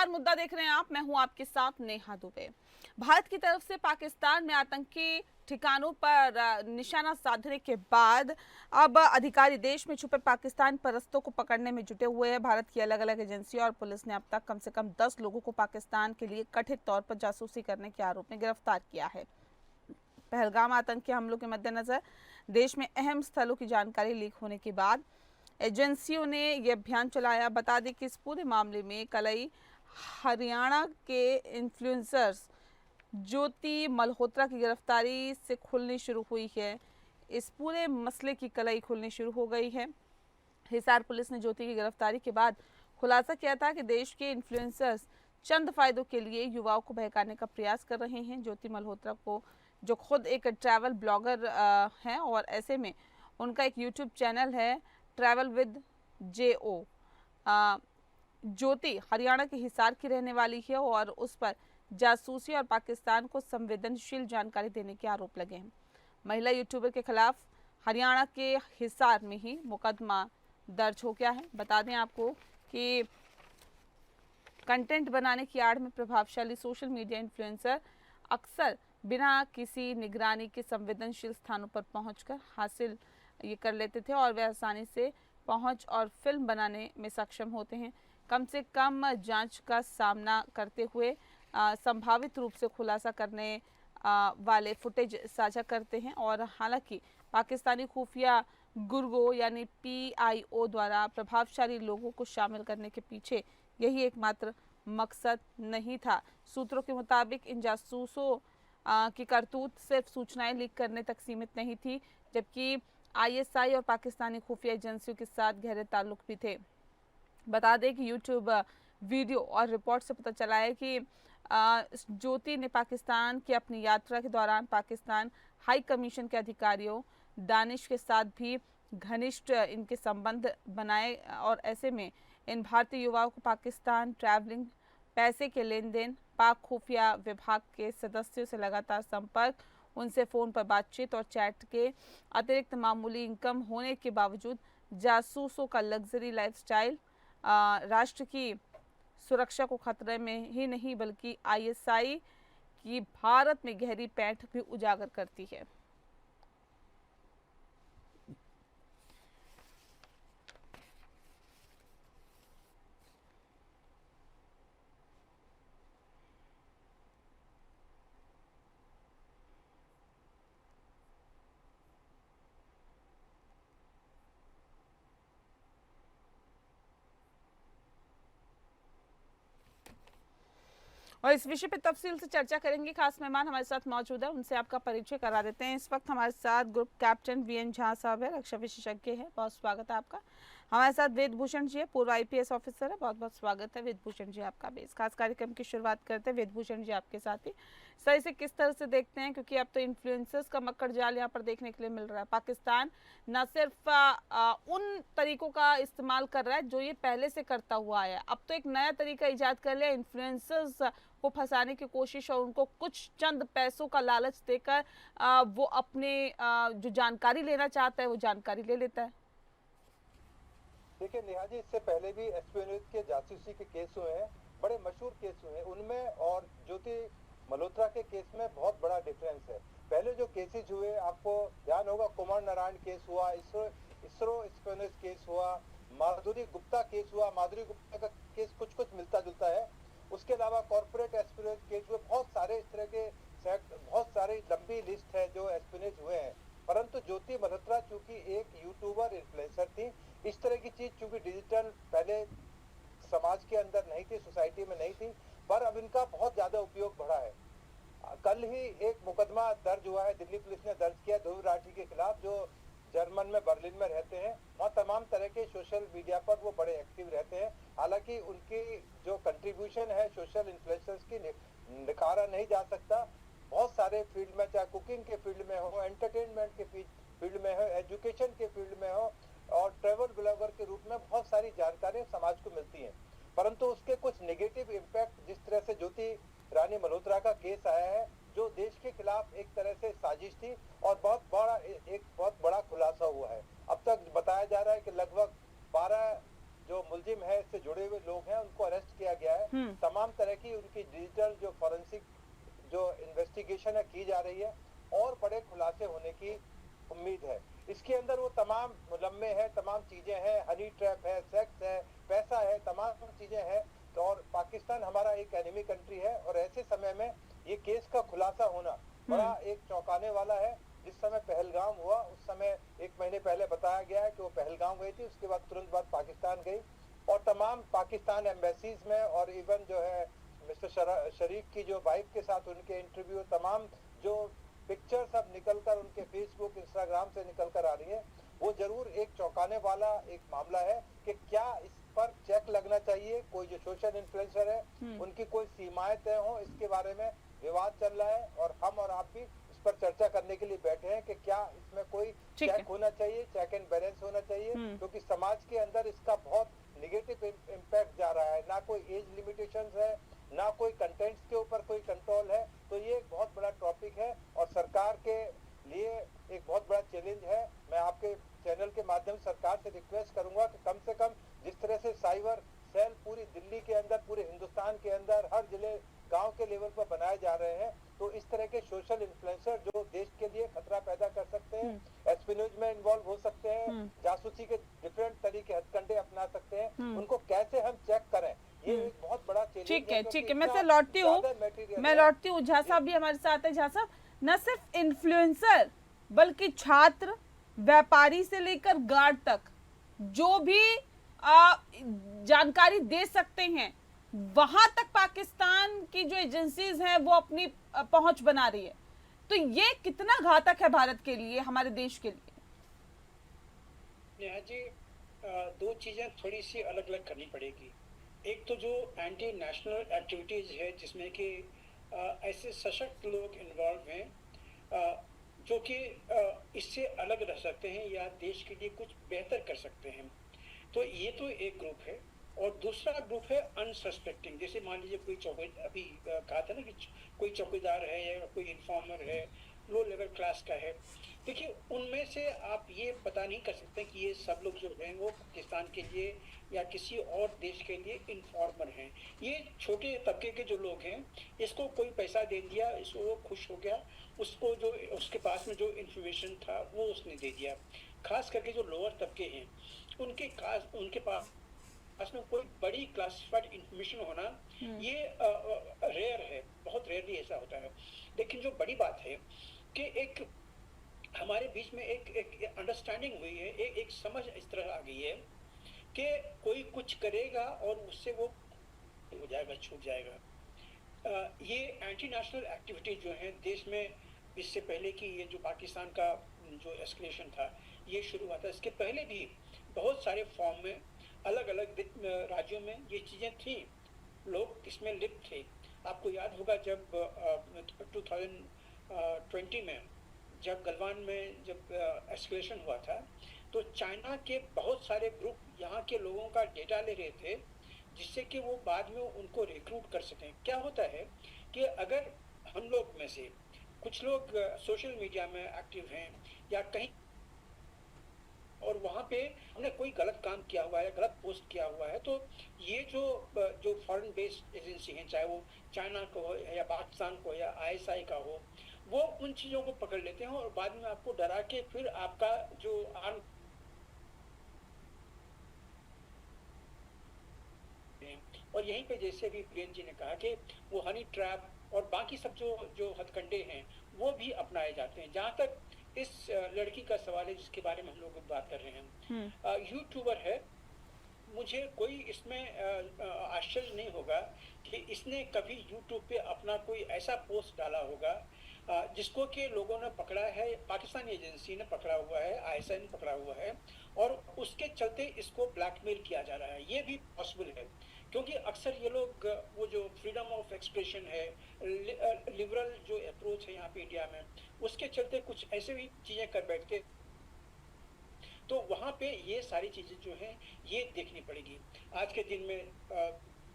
नमस्कार, मुद्दा देख रहे हैं आप। मैं हूं आपके साथ नेहा दुबे। भारत की तरफ से पाकिस्तान में आतंकी ठिकानों पर निशाना साधने के बाद अब अधिकारी देश में छुपे पाकिस्तान परस्तों को पकड़ने में जुटे हुए हैं। भारत की अलग अलग एजेंसियों और पुलिस ने अब तक कम से कम 10 लोगों को पाकिस्तान के लिए कथित तौर पर जासूसी करने के आरोप में गिरफ्तार किया है। पहलगाम आतंकी हमलों के मद्देनजर देश में अहम स्थलों की जानकारी लीक होने के बाद एजेंसियों ने यह अभियान चलाया। बता दें कि इस पूरे मामले में कलई हरियाणा के इन्फ्लुएंसर्स ज्योति मल्होत्रा की गिरफ्तारी से खुलनी शुरू हुई है। इस पूरे मसले की कलई खुलनी शुरू हो गई है। हिसार पुलिस ने ज्योति की गिरफ्तारी के बाद खुलासा किया था कि देश के इन्फ्लुएंसर्स चंद फायदों के लिए युवाओं को बहकाने का प्रयास कर रहे हैं। ज्योति मल्होत्रा को जो खुद एक ट्रैवल ब्लॉगर हैं और ऐसे में उनका एक यूट्यूब चैनल है ट्रैवल विद JO। ज्योति हरियाणा के हिसार की रहने वाली है और उस पर जासूसी और पाकिस्तान को संवेदनशील जानकारी देने के आरोप लगे हैं। महिला यूट्यूबर के खिलाफ हरियाणा के हिसार में ही मुकदमा दर्ज हो गया है। बता दें आपको कि कंटेंट बनाने की आड़ में प्रभावशाली सोशल मीडिया इन्फ्लुएंसर अक्सर बिना किसी निगरानी के संवेदनशील स्थानों पर पहुंचकर हासिल ये कर लेते थे और वे आसानी से पहुंच और फिल्म बनाने में सक्षम होते हैं। कम से कम जांच का सामना करते हुए संभावित रूप से खुलासा करने वाले फुटेज साझा करते हैं और हालांकि पाकिस्तानी खुफिया गुर्गों यानी PIO द्वारा प्रभावशाली लोगों को शामिल करने के पीछे यही एकमात्र मकसद नहीं था। सूत्रों के मुताबिक इन जासूसों की करतूत सिर्फ सूचनाएं लीक करने तक सीमित नहीं थी, जबकि ISI और पाकिस्तानी खुफिया एजेंसियों के साथ गहरे ताल्लुक भी थे। बता दें कि यूट्यूब वीडियो और रिपोर्ट से पता चला है कि ज्योति ने पाकिस्तान की अपनी यात्रा के दौरान पाकिस्तान हाई कमीशन के अधिकारियों दानिश के साथ भी घनिष्ठ इनके संबंध बनाए और ऐसे में इन भारतीय युवाओं को पाकिस्तान ट्रैवलिंग, पैसे के लेन देन, पाक खुफिया विभाग के सदस्यों से लगातार संपर्क, उनसे फ़ोन पर बातचीत और चैट के अतिरिक्त मामूली इनकम होने के बावजूद जासूसों का लग्जरी लाइफस्टाइल राष्ट्र की सुरक्षा को खतरे में ही नहीं बल्कि ISI की भारत में गहरी पैठ भी उजागर करती है। और इस विषय पर तफसील से चर्चा करेंगे। खास मेहमान हमारे साथ मौजूद है, उनसे आपका परिचय करा देते हैं। इस वक्त हमारे साथ ग्रुप कैप्टन VN झा साहब है, रक्षा विशेषज्ञ है, बहुत स्वागत है आपका। हमारे साथ वेद भूषण जी है, पूर्व IPS ऑफिसर है, बहुत बहुत स्वागत है वेद भूषण जी आपका भी। इस खास कार्यक्रम की शुरुआत करते हैं वेद भूषण जी आपके साथ ही। सर, इसे किस तरह से देखते हैं, क्योंकि अब तो इन्फ्लुएंसर्स का मक्कड़ जाल यहाँ पर देखने के लिए मिल रहा है। पाकिस्तान न सिर्फ उन तरीकों का इस्तेमाल कर रहा है जो ये पहले से करता हुआ आया, अब तो एक नया तरीका ईजाद कर लिया इन्फ्लुएंसर्स को फंसाने की कोशिश और उनको कुछ चंद पैसों का लालच देकर वो अपने जो जानकारी लेना चाहता है वो जानकारी ले लेता है। देखिए नेहा जी, इससे पहले भी एस्पियोनेज के जासूसी के केस हुए हैं, बड़े मशहूर केस हुए हैं। उनमें और ज्योति मल्होत्रा के केस में बहुत बड़ा डिफरेंस है। पहले जो केसेस हुए आपको ध्यान होगा, कुमार नारायण केस हुआ, इसरो एस्पियोनेज केस हुआ, माधुरी गुप्ता केस हुआ। माधुरी गुप्ता का केस कुछ कुछ मिलता जुलता है। उसके अलावा कॉर्पोरेट एस्पियोनेज केस हुए, बहुत सारे इस तरह के बहुत सारी लंबी लिस्ट है जो एस्पियोनेज हुए हैं। परंतु ज्योति मल्होत्रा चूंकि एक यूट्यूबर इन्फ्लुएंसर थी, इस तरह की चीज चूंकि डिजिटल पहले समाज के अंदर नहीं थी, सोसाइटी में नहीं थी, पर अब इनका बहुत ज्यादा उपयोग बढ़ा है। कल ही एक मुकदमा दर्ज हुआ है, दिल्ली पुलिस ने दर्ज किया ध्रुव राठी के खिलाफ, जो जर्मन में बर्लिन में रहते हैं। वहाँ तमाम तरह के सोशल मीडिया पर वो बड़े एक्टिव रहते हैं। हालांकि उनकी जो कंट्रीब्यूशन है सोशल इन्फ्लुएंसर्स की निकारा नहीं जा सकता। बहुत सारे फील्ड में, चाहे कुकिंग के फील्ड में हो, एंटरटेनमेंट के फील्ड में हो, एजुकेशन के फील्ड में हो और ट्रैवल ब्लॉगर के रूप में बहुत सारी जानकारियां समाज को मिलती हैं। परंतु उसके कुछ नेगेटिव इम्पैक्ट, जिस तरह से ज्योति रानी मल्होत्रा का केस आया है, जो देश के खिलाफ एक तरह से साजिश थी और बहुत बड़ा खुलासा हुआ है। अब तक बताया जा रहा है कि लगभग 12 जो मुलजिम है, इससे जुड़े हुए लोग हैं, उनको अरेस्ट किया गया है। तमाम तरह की उनकी डिजिटल जो फॉरेंसिक जो इन्वेस्टिगेशन है की जा रही है और बड़े खुलासे होने की उम्मीद है। इसके अंदर वो तमाम मुलम्मे है, तमाम चीजें हैं, हनी ट्रैप है, सेक्स है, पैसा है, तमाम चीजें हैं। तो और पाकिस्तान हमारा एक एनिमी कंट्री है और ऐसे समय में ये केस का खुलासा होना बड़ा एक चौंकाने वाला है। जिस समय पहलगाम हुआ उस समय 1 महीने पहले बताया गया है कि वो पहलगाम गई थी, उसके बाद तुरंत बाद पाकिस्तान गई और तमाम पाकिस्तान एम्बेसीज में और इवन जो है मिस्टर शरीफ की जो वाइफ के साथ उनके इंटरव्यू, तमाम जो पिक्चर्स अब निकलकर उनके फेसबुक इंस्टाग्राम से निकल कर आ रही है, वो जरूर एक चौंकाने वाला एक मामला है कि क्या इस पर चेक लगना चाहिए। कोई जो सोशल इन्फ्लुएंसर है उनकी कोई सीमाएं तय हो, इसके बारे में विवाद चल रहा है और हम और आप भी इस पर चर्चा करने के लिए बैठे हैं कि क्या इसमें कोई चेक होना चाहिए, चेक एंड बैलेंस होना चाहिए, क्योंकि समाज के अंदर इसका बहुत निगेटिव इम्पैक्ट जा रहा है। ना कोई एज लिमिटेशंस है, ना कोई कंटेंट्स के ऊपर कोई कंट्रोल है। तो ये एक बहुत बड़ा टॉपिक है और सरकार के लिए एक बहुत बड़ा चैलेंज है। मैं आपके चैनल के माध्यम से सरकार से रिक्वेस्ट करूंगा कि कम से कम जिस तरह से साइबर सेल पूरी दिल्ली के अंदर, पूरे हिंदुस्तान के अंदर हर जिले गांव के लेवल पर बनाए जा रहे हैं, तो इस तरह के सोशल इन्फ्लुएंसर जो देश के लिए खतरा पैदा कर सकते हैं, एस्पिनोज में इन्वॉल्व हो सकते हैं, जासूसी के डिफरेंट तरीके हथकंडे अपना सकते हैं, उनको कैसे हम चेक करें, ये एक बहुत बड़ा चैलेंज है। ठीक है, मैं लौटती हूँ झा साहब भी हमारे साथ है। झा साहब, न सिर्फ इन्फ्लुएंसर बल्कि छात्र, व्यापारी से लेकर गार्ड तक जो भी जानकारी दे सकते हैं, वहां तक पाकिस्तान की जो एजेंसीज हैं वो अपनी पहुंच बना रही है। तो ये कितना घातक है भारत के लिए, हमारे देश के लिए? नेहा जी, दो चीजें थोड़ी सी अलग अलग करनी पड़ेगी। एक तो जो एंटी नेशनल एक्टिविटीज है जिसमें कि ऐसे सशक्त लोग इन्वॉल्व हैं जो कि इससे अलग रह सकते हैं या देश के लिए कुछ बेहतर कर सकते हैं, तो ये तो एक ग्रुप है। और दूसरा ग्रुप है अनसस्पेक्टिंग। जैसे मान लीजिए कोई चौकीदार, अभी कहा था ना कि कोई चौकीदार है या कोई इन्फॉर्मर है, लो लेवल क्लास का है। देखिए, उनमें से आप ये पता नहीं कर सकते कि ये सब लोग जो हैं वो पाकिस्तान के लिए या किसी और देश के लिए इन्फॉर्मर हैं। ये छोटे तबके के जो लोग हैं, इसको कोई पैसा दे दिया, इसको वो खुश हो गया, उसको जो उसके पास में जो इन्फॉर्मेशन था वो उसने दे दिया। खास करके जो लोअर तबके हैं उनके पास में कोई बड़ी क्लासिफाइड इंफॉर्मेशन होना ये रेयर है, बहुत रेयरली ऐसा होता है। लेकिन जो बड़ी बात है कि एक हमारे बीच में एक अंडरस्टैंडिंग हुई है, एक समझ इस तरह आ गई है कि कोई कुछ करेगा और उससे वो हो जाएगा, छूट जाएगा। ये एंटी नेशनल एक्टिविटी जो है देश में, इससे पहले कि ये जो पाकिस्तान का जो एस्केलेशन था ये शुरू हुआ था, इसके पहले भी बहुत सारे फॉर्म में अलग अलग राज्यों में ये चीज़ें थी, लोग इसमें लिप्त थे। आपको याद होगा जब 2020 में जब गलवान में जब एस्केलेशन हुआ था, तो चाइना के बहुत सारे ग्रुप यहाँ के लोगों का डेटा ले रहे थे जिससे कि वो बाद में उनको रिक्रूट कर सकें। क्या होता है कि अगर हम लोग में से कुछ लोग सोशल मीडिया में एक्टिव हैं या कहीं और वहाँ पे हमने कोई गलत काम किया हुआ है, गलत पोस्ट किया हुआ है, तो ये जो फॉरेन बेस्ड एजेंसी हैं, चाहे वो चाइना को हो या पाकिस्तान को या ISI का हो, वो उन चीज़ों को पकड़ लेते हैं और बाद में आपको डरा के फिर आपका जो आर्म और यहीं पे जैसे भी प्रियंका जी ने कहा कि वो हनी ट्रैप और बाकी सब जो हथकंडे हैं वो भी अपनाए जाते हैं। जहाँ तक इस लड़की का सवाल है जिसके बारे में हम लोग बात कर रहे हैं, यूट्यूबर है, मुझे कोई इसमें आश्चर्य नहीं होगा कि इसने कभी यूट्यूब पे अपना कोई ऐसा पोस्ट डाला होगा जिसको कि लोगों ने पकड़ा है, पाकिस्तानी एजेंसी ने पकड़ा हुआ है, ISI ने पकड़ा हुआ है और उसके चलते इसको ब्लैकमेल किया जा रहा है। ये भी पॉसिबल है क्योंकि अक्सर ये लोग वो जो फ्रीडम ऑफ एक्सप्रेशन है, लिबरल जो अप्रोच है यहाँ पे इंडिया में, उसके चलते कुछ ऐसे भी चीज़ें कर बैठते, तो वहाँ पे ये सारी चीज़ें जो हैं ये देखनी पड़ेगी। आज के दिन में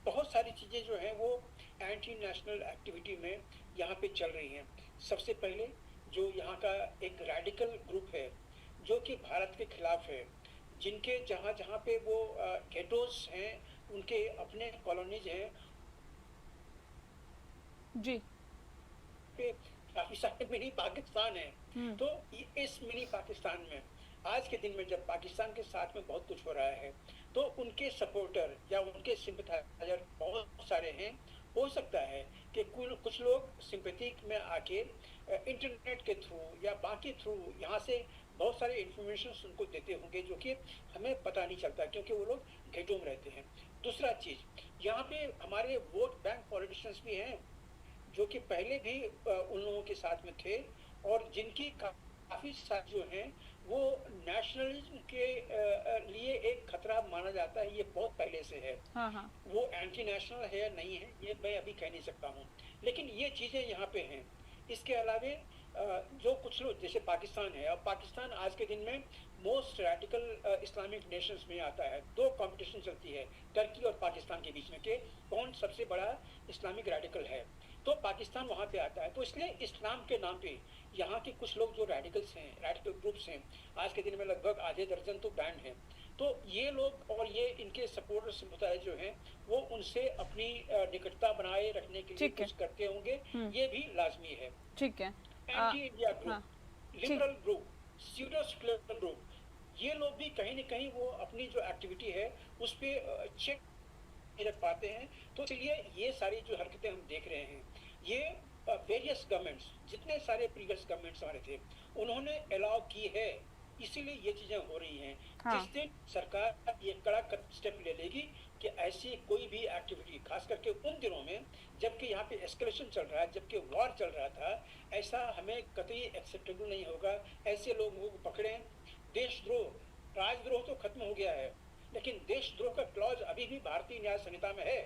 बहुत सारी चीज़ें जो हैं वो एंटी नेशनल एक्टिविटी में यहाँ पे चल रही हैं। सबसे पहले जो यहाँ का एक रेडिकल ग्रुप है जो कि भारत के खिलाफ है, जिनके जहाँ जहाँ पे वो गेटोस हैं, उनके अपने कॉलोनीज हैं, जी। पे काफी सारे मिनी पाकिस्तान है। हम्म। तो इस मिनी पाकिस्तान में आज के दिन में जब पाकिस्तान के साथ में बहुत कुछ हो रहा है, तो उनके सपोर्टर या उनके सिंपथाइजर बहुत सारे हैं। हो सकता है कि कुछ लोग सिंपैथी में आके इंटरनेट के थ्रू या बाकी थ्रू यहाँ से बहुत सारे इंफॉर्मेशन उनको देते होंगे, जो कि हमें पता नहीं चलता क्योंकि वो लोग घेटों में रहते हैं। दूसरा चीज, यहाँ पे हमारे वोट बैंक पॉलिटिशियंस भी हैं, जो कि पहले भी उन लोगों के साथ में थे, और जिनकी काफी सारे जो हैं वो नेशनलिज्म के लिए एक खतरा माना जाता है। ये बहुत पहले से है। हाँ हाँ। वो एंटी नेशनल है या नहीं है, ये मैं अभी कह नहीं सकता हूँ, लेकिन ये चीजें यहाँ पे हैं। इसके अलावे जो कुछ लोग, जैसे पाकिस्तान है, और पाकिस्तान आज के दिन में मोस्ट रेडिकल इस्लामिक नेशंस में आता है। दो कंपटीशन चलती है टर्की और पाकिस्तान के बीच में कि कौन सबसे बड़ा इस्लामिक रेडिकल है, तो पाकिस्तान वहां पे आता है। तो इसलिए इस्लाम के नाम पे यहाँ के कुछ लोग जो रेडिकल्स हैं, रेडिकल ग्रुप्स हैं, आज के दिन में लगभग आधे दर्जन तो बैंड हैं। तो ये लोग और ये इनके सपोर्टर सिंपथाइजर जो हैं, वो उनसे अपनी निकटता बनाए रखने के लिए ठीक है। कुछ करते होंगे, ये भी लाजमी है। ठीक है। एंटी इंडिया हाँ। Group, liberal group, pseudo secular group, ये लोग भी कहीं न कहीं वो अपनी जो एक्टिविटी है उस पे चेक नहीं रख पाते हैं। तो इसलिए ये सारी जो हरकतें हम देख रहे हैं, ये वेरियस गवर्नमेंट्स, जितने सारे प्रीवियस गवर्नमेंट्स हमारे थे, उन्होंने अलाउ की है, इसीलिए ये चीजें हो रही हैं। हाँ। जिस दिन सरकार ये कड़ा स्टेप ले लेगी कि ऐसी कोई भी एक्टिविटी, खास करके उन दिनों में जबकि यहाँ पे एस्केलेशन चल रहा है, जबकि वॉर चल रहा था, ऐसा हमें कतई एक्सेप्टेबल नहीं होगा। ऐसे लोगों को पकड़ें। देशद्रोह, राजद्रोह तो खत्म हो गया है, लेकिन देशद्रोह का क्लॉज अभी भी भारतीय न्याय संहिता में है।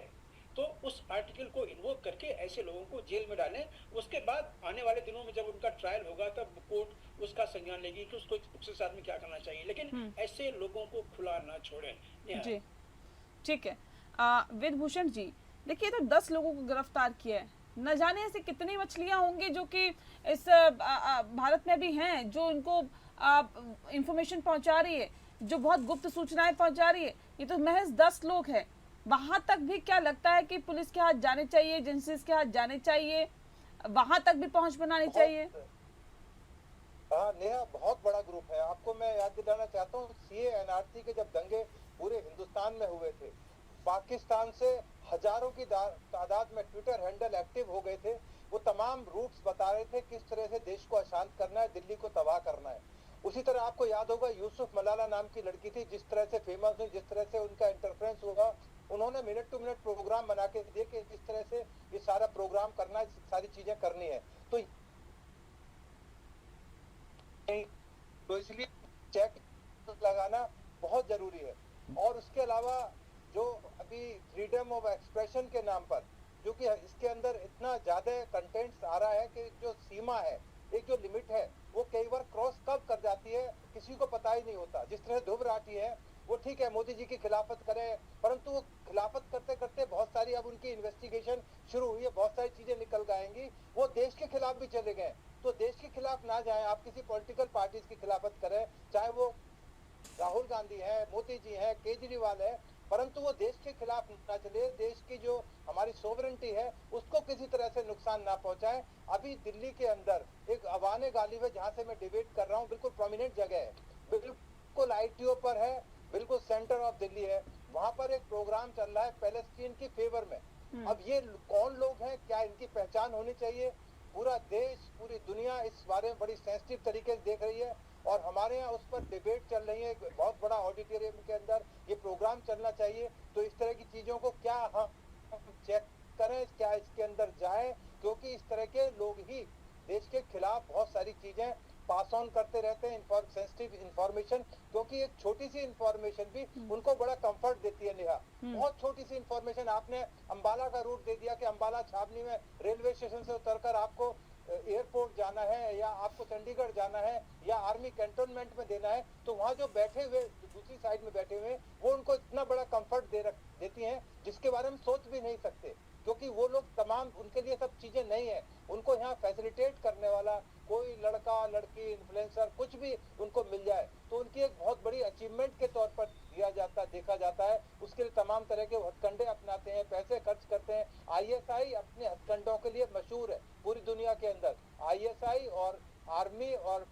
तो उस आर्टिकल को इन्वोक करके ऐसे लोगों को जेल में डालें। उसके बाद आने वाले दिनों में जब उनका ट्रायल होगा, तब कोर्ट उसका संज्ञान लेगी कि उसको उसके साथ में क्या करना चाहिए, लेकिन ऐसे लोगों को खुला ना छोड़ें। जी, ठीक है। वेदभूषण जी, देखिए, तो 10 लोगों को गिरफ्तार किया है। न जाने ऐसे कितनी मछलियां होंगी जो कि इस भारत में भी हैं, जो इनको इंफॉर्मेशन पहुंचा रही है, जो बहुत गुप्त सूचनाएं पहुंचा रही है। ये तो महज 10 लोग हैं। वहां तक भी क्या लगता है कि पुलिस के हाथ जाने चाहिए, एजेंसीज के हाथ जाने चाहिए, वहां तक भी पहुंच बनानी चाहिए? हाँ नेहा, बहुत बड़ा ग्रुप है। आपको मैं याद दिलाना चाहता हूँ, सीए एनआरसी के जब दंगे पूरे हिंदुस्तान में हुए थे, पाकिस्तान से हजारों की तादाद में ट्विटर हैंडल एक्टिव हो गए थे। वो तमाम रूट्स बता रहे थे किस तरह से देश को अशांत करना है, दिल्ली को तबाह करना है। उसी तरह आपको याद होगा, यूसुफ मलाला नाम की लड़की थी, जिस तरह से फेमस हुई, जिस तरह से उनका इंटरफ्रेंस होगा, उन्होंने मिनट टू मिनट प्रोग्राम बना के दिए कि जिस तरह से ये सारा प्रोग्राम करना है, सारी चीजें करनी है। तो इसलिए चेक लगाना बहुत जरूरी है। और उसके अलावा जो अभी फ्रीडम ऑफ एक्सप्रेशन के नाम पर, जो कि इसके अंदर इतना ज्यादा कंटेंट्स आ रहा है कि जो सीमा है, एक जो लिमिट है, वो कई बार क्रॉस कब कर जाती है किसी को पता ही नहीं होता। जिस तरह ध्रुव राठी है, वो ठीक है मोदी जी की खिलाफत करे, परंतु वो खिलाफत करते करते बहुत सारी, अब उनकी इन्वेस्टिगेशन शुरू हुई है, बहुत सारी चीजें निकल के आएंगी, वो देश के खिलाफ भी चले गए। तो देश के खिलाफ ना जाए, आप किसी पॉलिटिकल पार्टीज की खिलाफत करें, चाहे वो राहुल गांधी है, मोदी जी है, केजरीवाल है, परंतु वो देश के खिलाफ ना चले, देश की जो हमारी सोवरेंटी है उसको किसी तरह से नुकसान ना पहुंचाए। अभी दिल्ली के अंदर एक अवाने गालिब है, जहां से मैं डिबेट कर रहा हूँ, बिल्कुल प्रोमिनेंट जगह है, बिल्कुल आईटीओ पर है, बिल्कुल सेंटर ऑफ दिल्ली है। वहां पर एक प्रोग्राम चल रहा है पैलेस्टीन की फेवर में। अब ये कौन लोग हैं, क्या इनकी पहचान होनी चाहिए? पूरा देश, पूरी दुनिया इस बारे में बड़ी सेंसिटिव तरीके से देख रही है, और हमारे यहाँ उस पर डिबेट चल रही है। बहुत बड़ा ऑडिटोरियम के अंदर ये प्रोग्राम चलना चाहिए। तो इस तरह की चीजों को क्या हम चेक करें, क्या इसके अंदर जाए, क्योंकि इस तरह के लोग ही देश के खिलाफ बहुत सारी चीजें पास ऑन करते रहते हैं, सेंसिटिव इंफॉर्मेशन, क्योंकि एक छोटी सी इंफॉर्मेशन भी उनको बड़ा कंफर्ट देती है। नेहा, बहुत छोटी सी इंफॉर्मेशन, आपने अंबाला का रूट दे दिया कि अंबाला छावनी में रेलवे स्टेशन से उतरकर आपको एयरपोर्ट जाना है, या आपको चंडीगढ़ जाना है, या आर्मी कैंटोनमेंट में देना है, तो वहाँ जो बैठे हुए, दूसरी साइड में बैठे हुए, वो उनको इतना बड़ा कंफर्ट देती हैं जिसके बारे में सोच भी नहीं सकते। क्योंकि वो लोग तमाम, उनके लिए सब चीजें नहीं है। उनको यहाँ फैसिलिटेट करने वाला कोई लड़का लड़की इन्फ्लुएंसर कुछ भी उनको मिल जाए तो उनकी एक बहुत बड़ी अचीवमेंट के तौर पर दिया जाता देखा जाता है। उसके लिए तमाम तरह के हथकंडे अपनाते हैं, पैसे खर्च करते हैं। आईएसआई अपने हथकंडों के लिए मशहूर है पूरी दुनिया के अंदर। आईएसआई और आर्मी और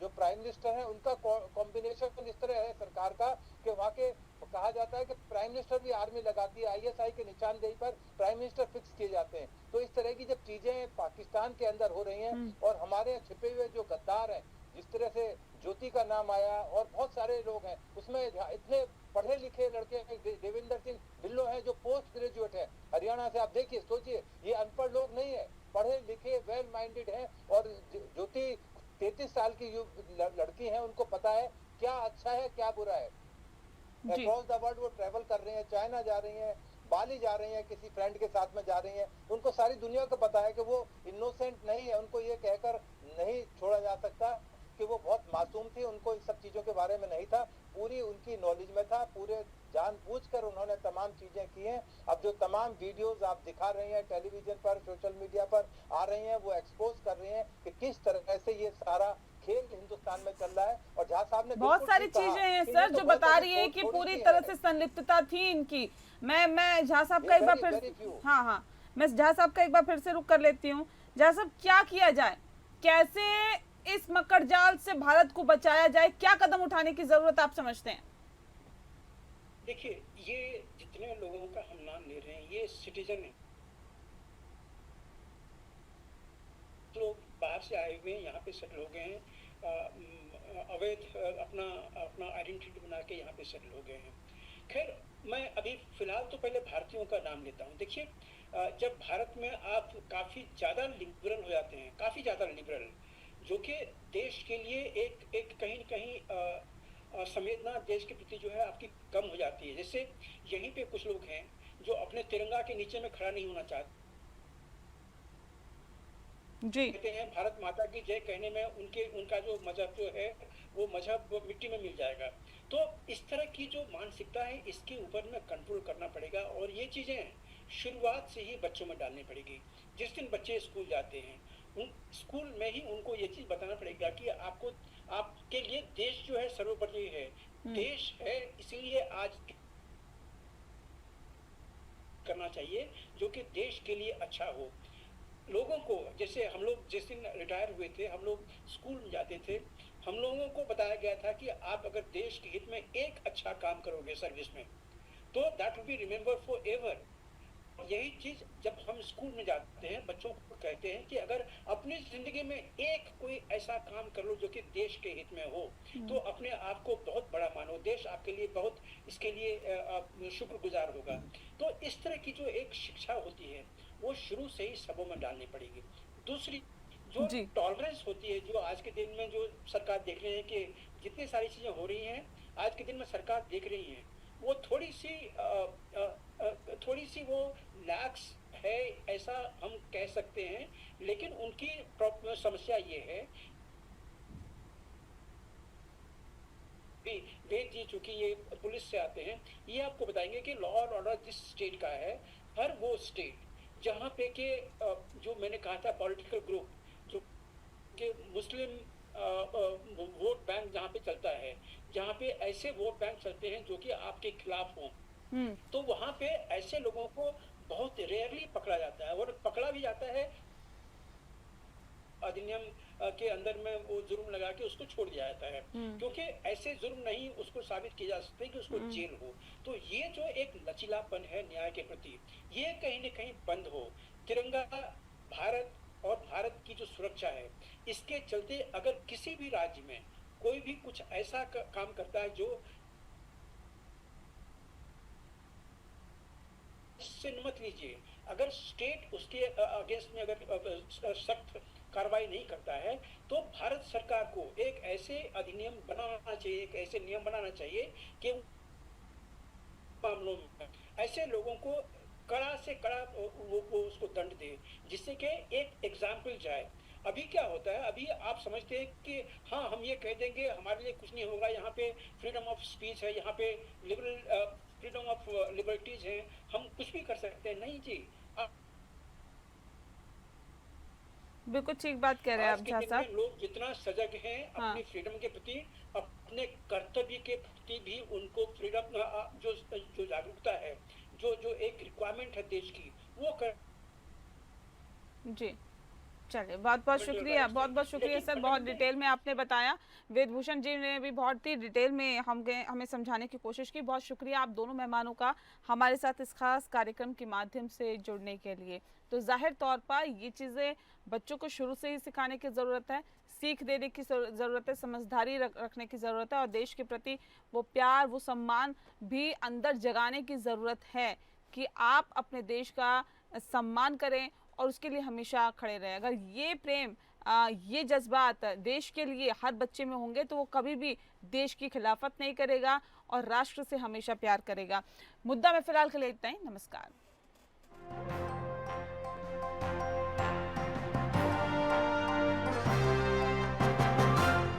जो प्राइम मिनिस्टर है उनका कॉम्बिनेशन इस तरह है सरकार का कि वहाँ के कहा जाता है कि प्राइम मिनिस्टर भी आर्मी लगाती है, आईएसआई के निशानदेही पर प्राइम मिनिस्टर फिक्स किए जाते हैं। तो इस तरह की जब चीजें पाकिस्तान के अंदर हो रही हैं और हमारे यहाँ छिपे हुए जो गद्दार हैं, जिस तरह से ज्योति का नाम आया और बहुत सारे लोग हैं, उसमें इतने पढ़े लिखे लड़के, देवेंद्र सिंह ढिल्लो हैं जो पोस्ट ग्रेजुएट है हरियाणा से। आप देखिए, सोचिए, ये अनपढ़ लोग नहीं है, पढ़े लिखे वेल माइंडेड हैं। और ज्योति 33 साल की लड़की है, उनको पता है क्या अच्छा है क्या बुरा है। अक्रॉस द वर्ल्ड वो ट्रेवल कर रही हैं, चाइना जा रही हैं, बाली जा रही हैं, किसी फ्रेंड के साथ में जा रही हैं। उनको सारी दुनिया को पता है कि वो इनोसेंट नहीं है। उनको ये कहकर नहीं छोड़ा जा सकता कि वो बहुत मासूम थी, उनको इन सब चीजों के बारे में नहीं था, पूरी उनकी नॉलेज में था, पूरे जानबूझकर उन्होंने तमाम चीजें की हैं। अब जो तमाम वीडियोस आप दिखा रहे हैं टेलीविजन पर, सोशल मीडिया पर आ रही हैं, वो एक्सपोज कर रही हैं कि किस तरह से ये सारा खेल हिंदुस्तान में चल रहा है। और झा साहब ने बहुत सारी चीजें हैं सर जो बता रही है कि पूरी तरह से संलिप्तता थी इनकी। मैं झा साहब का एक बार फिर हाँ मैं झा साहब का एक बार फिर से रुक कर लेती हूँ। झा साहब, क्या किया जाए, कैसे इस मकर जाल से भारत को बचाया जाए, क्या कदम उठाने की जरूरत आप समझते हैं? देखिए, ये जितने लोगों का हम नाम ले रहे हैं ये सिटीजन है, लोग बाहर से आए हुए हैं, यहाँ पे सेटल हो गए हैं, अवैध अपना अपना आइडेंटिटी बना के यहाँ पे सेटल हो गए हैं। खैर, मैं अभी फिलहाल तो पहले भारतीयों का नाम लेता हूँ। देखिए, जब भारत में आप काफ़ी ज़्यादा लिबरल हो जाते हैं, काफ़ी ज़्यादा लिबरल, जो कि देश के लिए एक कहीं न कहीं संवेदना देश के प्रति जो है आपकी कम हो जाती है। जैसे यहीं पे कुछ लोग हैं जो अपने तिरंगा के नीचे में खड़ा नहीं होना चाहते जी, कहते हैं भारत माता की जय कहने में उनका जो मजहब जो है वो मजहब मिट्टी में मिल जाएगा। तो इस तरह की जो मानसिकता है इसके ऊपर में कंट्रोल करना पड़ेगा और ये चीजें शुरुआत से ही बच्चों में डालनी पड़ेगी। जिस दिन बच्चे स्कूल जाते हैं उन स्कूल में ही उनको ये चीज बताना पड़ेगा कि आपके लिए देश जो है सर्वोपरि है, देश है इसीलिए आज करना चाहिए जो कि देश के लिए अच्छा हो। लोगों को, जैसे हम लोग जिस दिन रिटायर हुए थे, हम लोग स्कूल में जाते थे, हम लोगों को बताया गया था कि आप अगर देश के हित में एक अच्छा काम करोगे सर्विस में तो that will be remember for ever. यही चीज जब हम स्कूल में जाते हैं बच्चों को कहते हैं कि अगर अपनी जिंदगी में एक कोई ऐसा काम कर लो जो कि देश के हित में हो तो अपने आप को बहुत बड़ा मानो, देश आपके लिए बहुत इसके लिए शुक्रगुजार होगा। तो इस तरह की जो एक शिक्षा होती है वो शुरू से ही सबों में डालनी पड़ेगी। दूसरी जो टॉलरेंस होती है, जो आज के दिन में जो सरकार देख रही है कि जितनी सारी चीजें हो रही हैं आज के दिन में सरकार देख रही है वो थोड़ी सी वो लैक्स है ऐसा हम कह सकते हैं। लेकिन उनकी समस्या ये है वेद जी चूंकि ये पुलिस से आते हैं, ये आपको बताएंगे कि लॉ और ऑर्डर जिस स्टेट का है, हर वो स्टेट जहाँ पे के जो मैंने कहा था पॉलिटिकल ग्रुप जो कि मुस्लिम वोट बैंक जहाँ पे चलता है, जहाँ पे ऐसे वोट बैंक चलते हैं जो कि आपके खिलाफ हों, तो वहाँ पे ऐसे लोगों को बहुत रेयरली पकड़ा जाता है और पकड़ा भी जाता है अधिनियम के अंदर में वो जुर्म लगा के उसको छोड़ दिया जाता है, क्योंकि ऐसे जुर्म नहीं उसको साबित किया जा सकते कि उसको जेल हो। तो ये जो एक लचीलापन है न्याय के प्रति, ये कहीं न कहीं बंद हो। तिरंगा भारत और भारत की जो सुरक्षा है इसके चलते अगर किसी भी राज्य में कोई भी कुछ ऐसा काम करता है जो मत लीजिए, अगर स्टेट उसके अगेंस्ट में अगर सख्त कार्रवाई नहीं करता है तो भारत सरकार को एक ऐसे अधिनियम बनाना चाहिए, एक ऐसे नियम बनाना चाहिए कि मामलों में ऐसे लोगों को कड़ा से कड़ा वो उसको दंड दे, जिससे कि एक एग्जाम्पल जाए। अभी क्या होता है, अभी आप समझते हैं कि हाँ हम ये कह देंगे हमारे लिए कुछ नहीं होगा, यहाँ पे फ्रीडम ऑफ स्पीच है, यहाँ पे लिबरल फ्रीडम ऑफ लिबर्टीज है, हम कुछ भी कर सकते हैं। नहीं जी, आप बिल्कुल ठीक बात कह रहे हैं आज आप के झा दिन साहब। में लोग जितना सजग हैं हाँ। अपनी फ्रीडम के प्रति, अपने कर्तव्य के प्रति भी उनको फ्रीडम जो जो जागरूकता है, जो जो एक रिक्वायरमेंट है देश की, वो कर जी, चलिए बहुत बहुत शुक्रिया, राइट्स बहुत है। बहुत शुक्रिया लेकिन सर, अगर बहुत मैं डिटेल में आपने बताया। वेदभूषण जी ने भी बहुत ही डिटेल में हमें समझाने की कोशिश की। बहुत शुक्रिया आप दोनों मेहमानों का हमारे साथ इस खास कार्यक्रम के माध्यम से जुड़ने के लिए। तो जाहिर तौर पर ये चीज़ें बच्चों को शुरू से ही सिखाने की ज़रूरत है, सीख देने की ज़रूरत है, समझदारी रखने की ज़रूरत है और देश के प्रति वो प्यार, वो सम्मान भी अंदर जगाने की ज़रूरत है कि आप अपने देश का सम्मान करें और उसके लिए हमेशा खड़े रहें। अगर ये प्रेम, ये जज्बात देश के लिए हर बच्चे में होंगे तो वो कभी भी देश की खिलाफत नहीं करेगा और राष्ट्र से हमेशा प्यार करेगा। मुद्दा में फ़िलहाल के लिए इतना ही। नमस्कार।